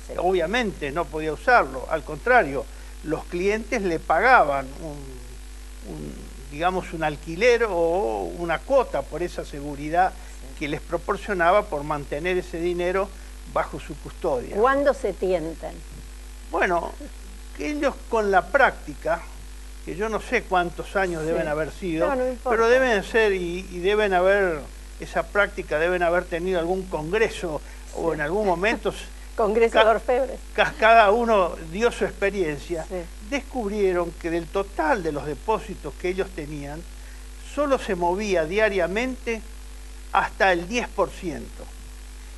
Sí. Obviamente no podía usarlo, al contrario, los clientes le pagaban digamos, un alquiler o una cuota por esa seguridad que les proporcionaba por mantener ese dinero bajo su custodia. ¿Cuándo se tientan? Bueno, que ellos con la práctica, que yo no sé cuántos años deben haber sido, no importa, pero deben ser y deben haber, esa práctica deben haber tenido algún congreso o en algún momento... Congreso de orfebres. Cada uno dio su experiencia. Sí. Descubrieron que del total de los depósitos que ellos tenían, solo se movía diariamente hasta el 10%.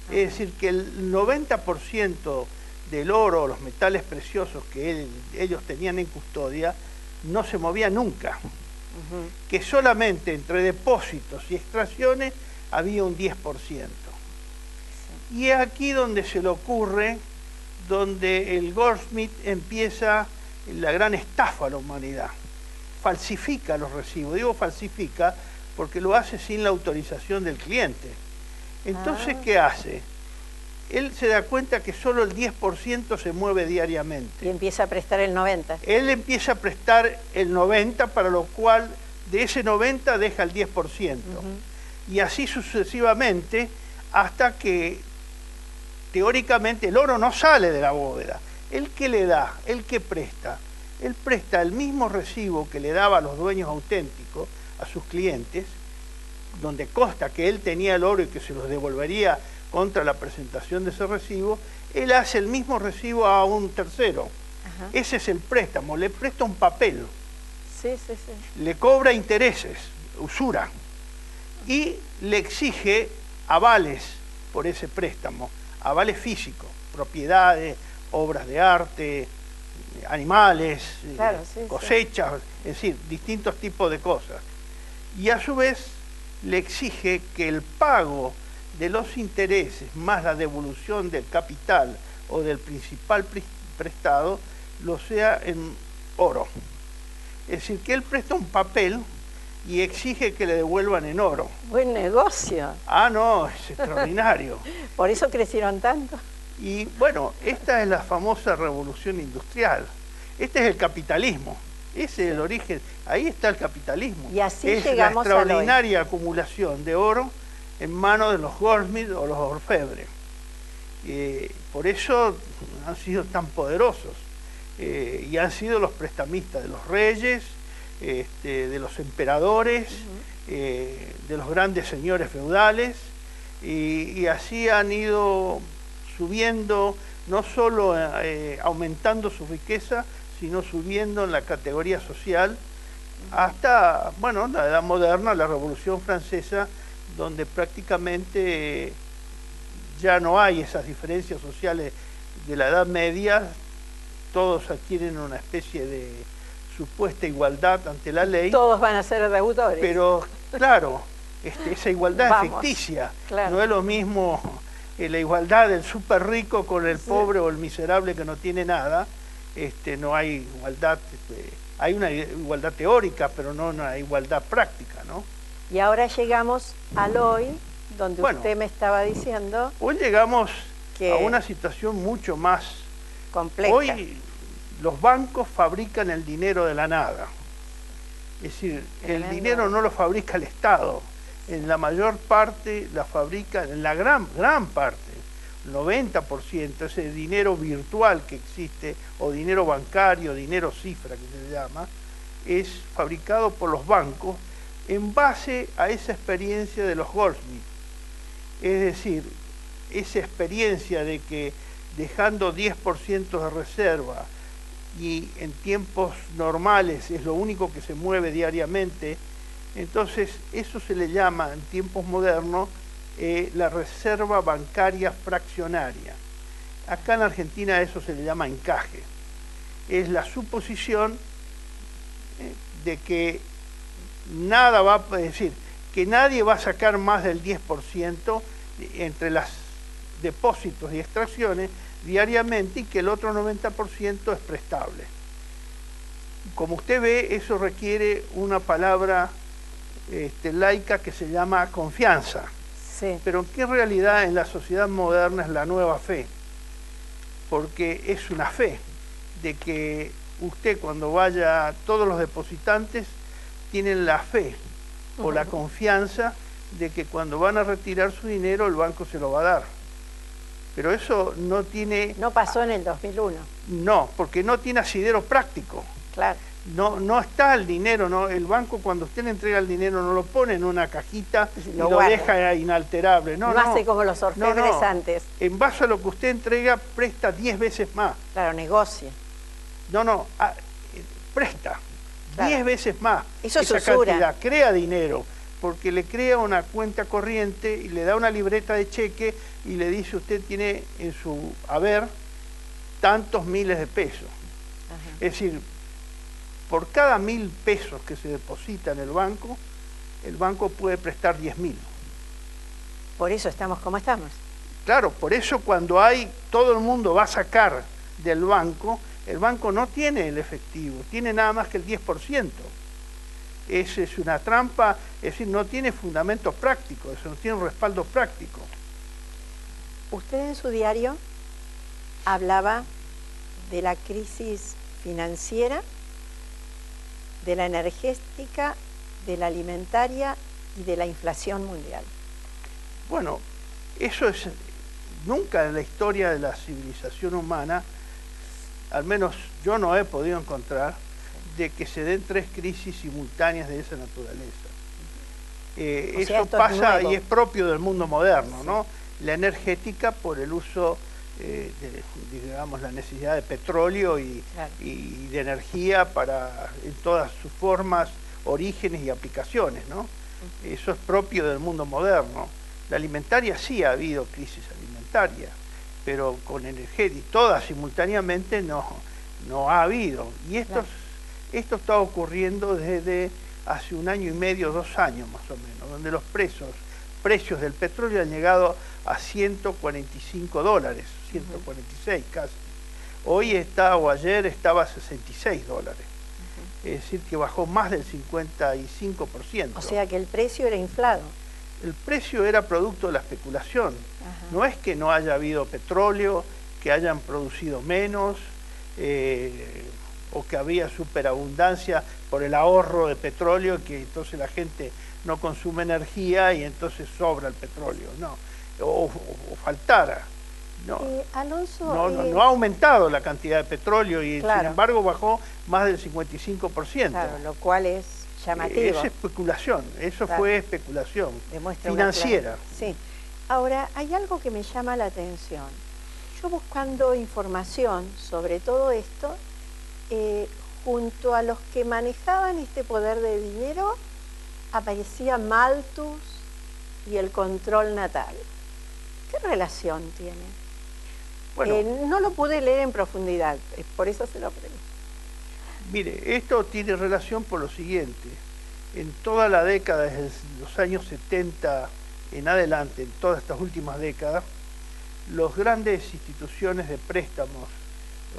Es decir, que el 90% del oro, los metales preciosos que ellos tenían en custodia, no se movía nunca. Que solamente entre depósitos y extracciones había un 10%. Y es aquí donde se le ocurre, donde el Goldsmith empieza la gran estafa a la humanidad. Falsifica los recibos. Digo falsifica porque lo hace sin la autorización del cliente. Entonces, ¿qué hace? Él se da cuenta que solo el 10% se mueve diariamente. Y empieza a prestar el 90%. Él empieza a prestar el 90%, para lo cual de ese 90% deja el 10%. Y así sucesivamente, hasta que teóricamente el oro no sale de la bóveda. ¿El que le da? ¿El que presta? Él presta el mismo recibo que le daba a los dueños auténticos, a sus clientes, donde consta que él tenía el oro y que se los devolvería contra la presentación de ese recibo. Él hace el mismo recibo a un tercero. Ese es el préstamo, le presta un papel. Le cobra intereses, usura, y le exige avales por ese préstamo. Avales físicos, propiedades, obras de arte, animales, cosechas, es decir, distintos tipos de cosas. Y a su vez le exige que el pago de los intereses más la devolución del capital o del principal prestado lo sea en oro. Es decir, que él presta un papel y exige que le devuelvan en oro. Buen negocio. Ah, no, es extraordinario. Por eso crecieron tanto. Y bueno, esta es la famosa revolución industrial. Este es el capitalismo. Ese es el origen. Ahí está el capitalismo. Y así es llegamos la extraordinaria acumulación de oro en manos de los Goldsmith o los orfebres. Por eso han sido tan poderosos. Y han sido los prestamistas de los reyes, de los emperadores, de los grandes señores feudales, y así han ido subiendo, no solo aumentando su riqueza, sino subiendo en la categoría social, hasta, bueno, la Edad Moderna, la Revolución Francesa, donde prácticamente ya no hay esas diferencias sociales de la Edad Media. Todos adquieren una especie de supuesta igualdad ante la ley. Todos van a ser deudores. Pero, claro, esa igualdad es ficticia. Claro. No es lo mismo la igualdad del súper rico con el pobre o el miserable que no tiene nada. No hay igualdad, hay una igualdad teórica, pero no una igualdad práctica, ¿no? Y ahora llegamos al hoy, donde usted me estaba diciendo... Hoy llegamos a una situación mucho más compleja. Hoy los bancos fabrican el dinero de la nada. Es decir, el dinero no lo fabrica el Estado. En la mayor parte la fabrica, en la gran parte, 90%, ese dinero virtual que existe, o dinero bancario, dinero cifra que se llama, es fabricado por los bancos en base a esa experiencia de los Goldsmith. Es decir, esa experiencia de que dejando 10% de reserva y en tiempos normales es lo único que se mueve diariamente, entonces eso se le llama en tiempos modernos la reserva bancaria fraccionaria. Acá en Argentina eso se le llama encaje. Es la suposición de que nada va a decir, que nadie va a sacar más del 10% entre los depósitos y extracciones diariamente y que el otro 90% es prestable. Como usted ve, eso requiere una palabra laica que se llama confianza. Sí. Pero ¿qué realidad en la sociedad moderna es la nueva fe? porque es una fe de que usted cuando vaya, todos los depositantes tienen la fe o la confianza de que cuando van a retirar su dinero el banco se lo va a dar. Pero eso no tiene... No pasó en el 2001. No, porque no tiene asidero práctico. Claro. No está el dinero, ¿no? El banco cuando usted le entrega el dinero no lo pone en una cajita y lo deja inalterable. No hace como los orfebres antes. En base a lo que usted entrega, presta 10 veces más. Claro, negocia. Presta claro. 10 veces más. Eso es esa usura. Cantidad, crea dinero, porque le crea una cuenta corriente y le da una libreta de cheque y le dice usted tiene en su haber tantos miles de pesos. Ajá. Es decir, por cada 1.000 pesos que se deposita en el banco puede prestar 10.000. Por eso estamos como estamos. Claro, por eso cuando todo el mundo va a sacar del banco, el banco no tiene el efectivo, tiene nada más que el 10%. Esa es una trampa, es decir, no tiene fundamentos prácticos, eso no tiene un respaldo práctico. Usted en su diario hablaba de la crisis financiera, de la energética, de la alimentaria y de la inflación mundial. Bueno, eso es nunca en la historia de la civilización humana, al menos yo no he podido encontrar, de que se den 3 crisis simultáneas de esa naturaleza. Eso pasa y es propio del mundo moderno, sí. ¿No? La energética por el uso, digamos, la necesidad de petróleo y de energía en todas sus formas, orígenes y aplicaciones, ¿no? Eso es propio del mundo moderno. La alimentaria sí ha habido crisis alimentaria, pero con energética, todas simultáneamente no ha habido. Y esto está ocurriendo desde hace 1 año y medio, 2 años más o menos, donde los precios del petróleo han llegado a $145, 146 casi. Hoy o ayer estaba a $66. Es decir, que bajó más del 55%. O sea que el precio era inflado. El precio era producto de la especulación. Ajá. No es que no haya habido petróleo, que hayan producido menos, o que había superabundancia por el ahorro de petróleo, que entonces la gente no consume energía y entonces sobra el petróleo, no, o faltara. No, Alonso, no ha aumentado la cantidad de petróleo y sin embargo bajó más del 55%. Claro, lo cual es llamativo. Es especulación, eso fue especulación financiera. Sí. Ahora, hay algo que me llama la atención. Yo buscando información sobre todo esto, junto a los que manejaban este poder de dinero, aparecía Malthus y el control natal. ¿Qué relación tiene? Bueno, no lo pude leer en profundidad, por eso se lo pregunto. Mire, esto tiene relación por lo siguiente. En toda la década, desde los años 70 en adelante, en todas estas últimas décadas, las grandes instituciones de préstamos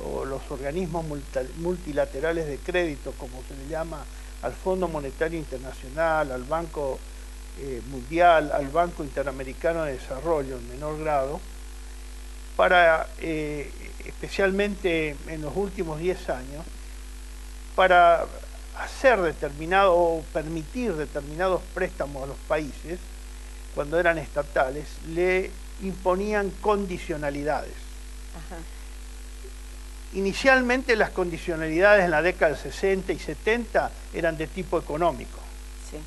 o los organismos multilaterales de crédito, como se le llama al Fondo Monetario Internacional, al Banco Mundial, al Banco Interamericano de Desarrollo en menor grado, especialmente en los últimos 10 años, para hacer o permitir determinados préstamos a los países, cuando eran estatales, le imponían condicionalidades. Ajá. Inicialmente las condicionalidades en la década del 60 y 70 eran de tipo económico. Sí.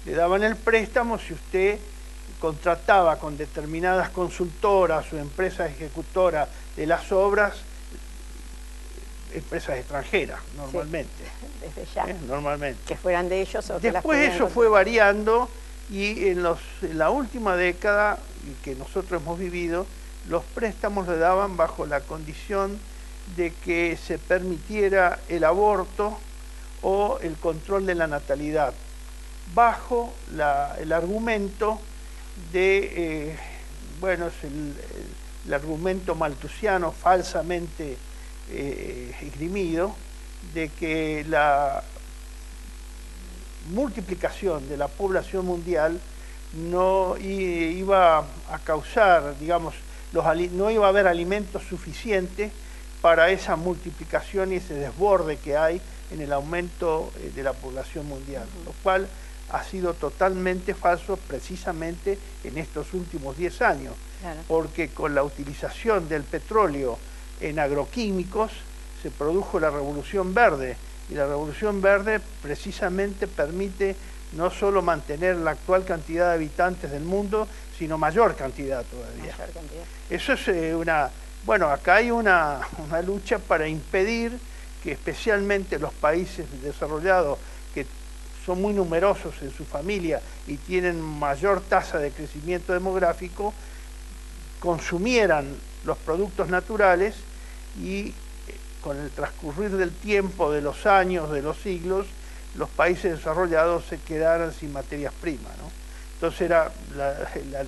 Le daban el préstamo si usted contrataba con determinadas consultoras o empresas ejecutoras de las obras, empresas extranjeras, normalmente. Sí, desde ya. Normalmente. Que fueran de ellos o que después eso fue variando y en la última década que nosotros hemos vivido, los préstamos le daban bajo la condición de que se permitiera el aborto o el control de la natalidad, bajo el argumento de, bueno, es el argumento malthusiano falsamente esgrimido, de que la multiplicación de la población mundial no iba a causar, digamos, no iba a haber alimentos suficientes para esa multiplicación y ese desborde que hay en el aumento de la población mundial, lo cual ha sido totalmente falso precisamente en estos últimos 10 años, porque con la utilización del petróleo en agroquímicos se produjo la Revolución Verde, y la Revolución Verde precisamente permite no solo mantener la actual cantidad de habitantes del mundo, sino mayor cantidad todavía. Mayor cantidad. Eso es bueno, acá hay una lucha para impedir que especialmente los países desarrollados, que son muy numerosos en su familia y tienen mayor tasa de crecimiento demográfico, consumieran los productos naturales y con el transcurrir del tiempo, de los años, de los siglos, los países desarrollados se quedaran sin materias primas, ¿no? Entonces era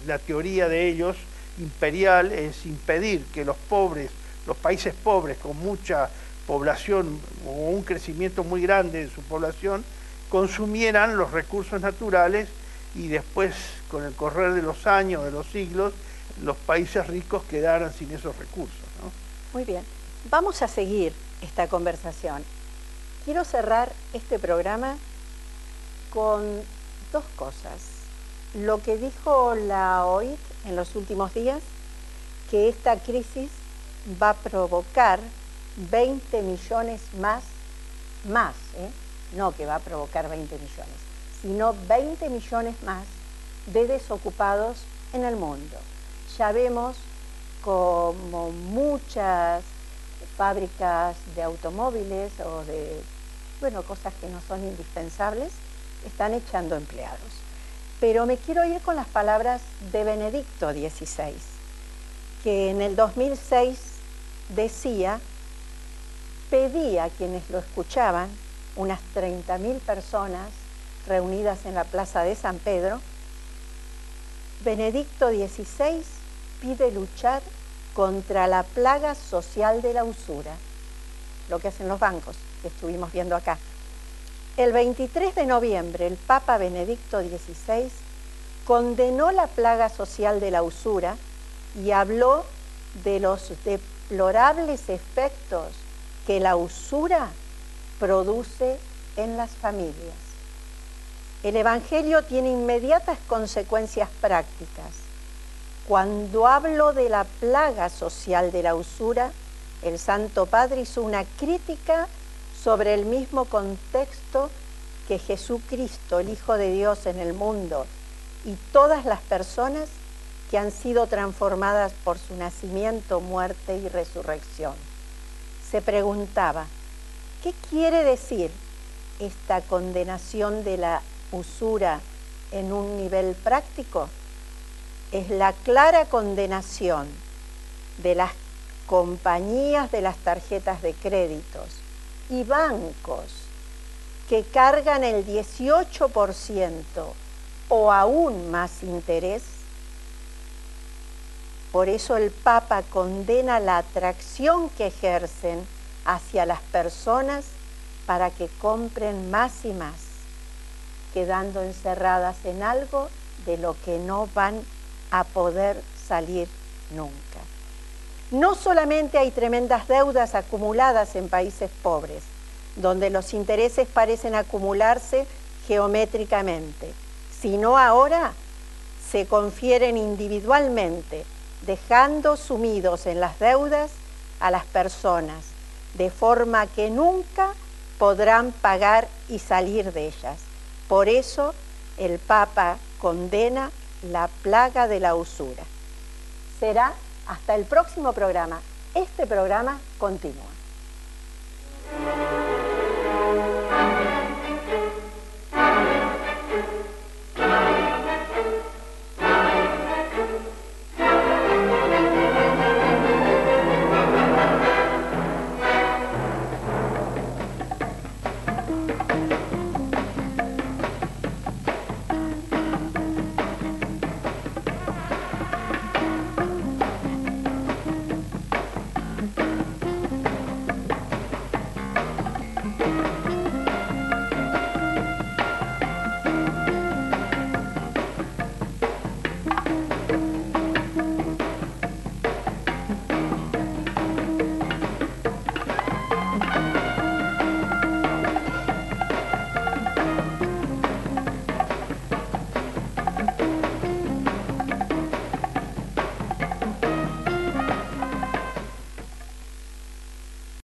la teoría de ellos, imperial, es impedir que los pobres, los países pobres con mucha población o un crecimiento muy grande de su población, consumieran los recursos naturales y después, con el correr de los años, de los siglos, los países ricos quedaran sin esos recursos, ¿no? Muy bien. Vamos a seguir esta conversación. Quiero cerrar este programa con dos cosas. Lo que dijo la OIT en los últimos días, que esta crisis va a provocar 20 millones más, no que va a provocar 20 millones, sino 20 millones más de desocupados en el mundo. Ya vemos como muchas fábricas de automóviles o de, cosas que no son indispensables, están echando empleados. Pero me quiero ir con las palabras de Benedicto XVI, que en el 2006 pedía a quienes lo escuchaban, unas 30.000 personas reunidas en la plaza de San Pedro. Benedicto XVI pide luchar contra la plaga social de la usura, lo que hacen los bancos, que estuvimos viendo acá. El 23 de noviembre, el Papa Benedicto XVI condenó la plaga social de la usura y habló de los deplorables efectos que la usura produce en las familias. El Evangelio tiene inmediatas consecuencias prácticas. Cuando hablo de la plaga social de la usura, el Santo Padre hizo una crítica sobre el mismo contexto que Jesucristo, el Hijo de Dios, en el mundo, y todas las personas que han sido transformadas por su nacimiento, muerte y resurrección. Se preguntaba, ¿qué quiere decir esta condenación de la usura en un nivel práctico? Es la clara condenación de las compañías de las tarjetas de créditos y bancos que cargan el 18% o aún más interés. Por eso el Papa condena la atracción que ejercen hacia las personas para que compren más y más, quedando encerradas en algo de lo que no van a poder salir nunca. No solamente hay tremendas deudas acumuladas en países pobres, donde los intereses parecen acumularse geométricamente, sino ahora se confieren individualmente, dejando sumidos en las deudas a las personas, de forma que nunca podrán pagar y salir de ellas. Por eso el Papa condena la plaga de la usura. Será hasta el próximo programa. Este programa continúa.